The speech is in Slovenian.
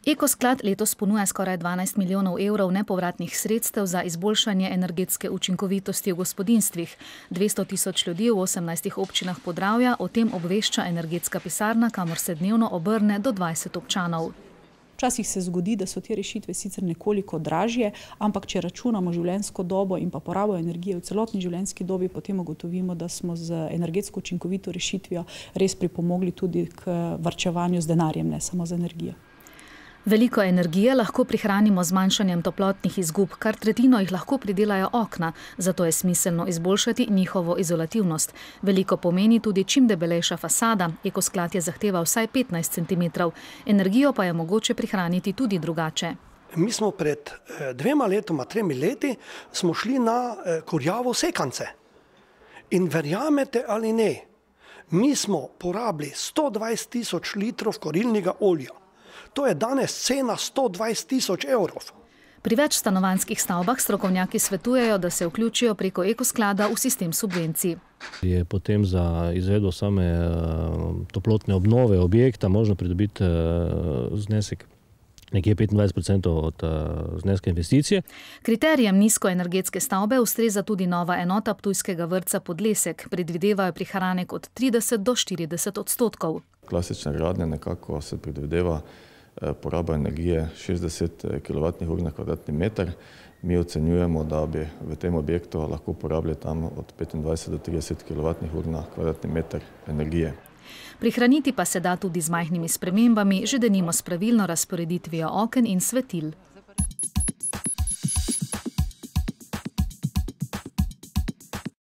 Ekosklad letos ponuja skoraj 12 milijonov evrov nepovratnih sredstev za izboljšanje energetske učinkovitosti v gospodinjstvih. 200 tisoč ljudi v 18 občinah Podravja o tem obvešča energetska pisarna, kamor se dnevno obrne do 20 občanov. Včasih se zgodi, da so te rešitve sicer nekoliko dražje, ampak če računamo življenjsko dobo in pa porabo energije v celotni življenjski dobi, potem ugotovimo, da smo z energetsko učinkovito rešitvijo res pripomogli tudi k varčevanju z denarjem, ne samo z energijo. Veliko energije lahko prihranimo z zmanjšanjem toplotnih izgub, kar tretjino jih lahko pridelajo okna, zato je smiselno izboljšati njihovo izolativnost. Veliko pomeni tudi čim debelejša fasada, Ekosklad je zahteval vsaj 15 centimetrov, energijo pa je mogoče prihraniti tudi drugače. Mi smo pred 3 leti smo šli na kurjavo sekance. In verjamete ali ne, mi smo porabili 120 tisoč litrov kurilnega olja. To je danes cena 120 tisoč evrov. Pri več stanovanjskih stavbah strokovnjaki svetujejo, da se vključijo preko Ekosklada v sistem subvencij. Je potem za izvedbo same toplotne obnove objekta možno pridobiti znesek nekje 25% od zneska investicije. Kriterijem nizkoenergetske stavbe ustreza tudi nova enota ptujskega vrtca Podlesek. Predvidevajo prihranek od 30 do 40%. Klasična gradnja nekako se predvideva poraba energije 60 kWh na kvadratni meter. Mi ocenjujemo, da bi v tem objektu lahko porabili tam od 25 do 30 kWh na kvadratni meter energije. Prihraniti pa se da tudi z majhnimi spremembami, že denimo s pravilno razporeditvijo oken in svetil.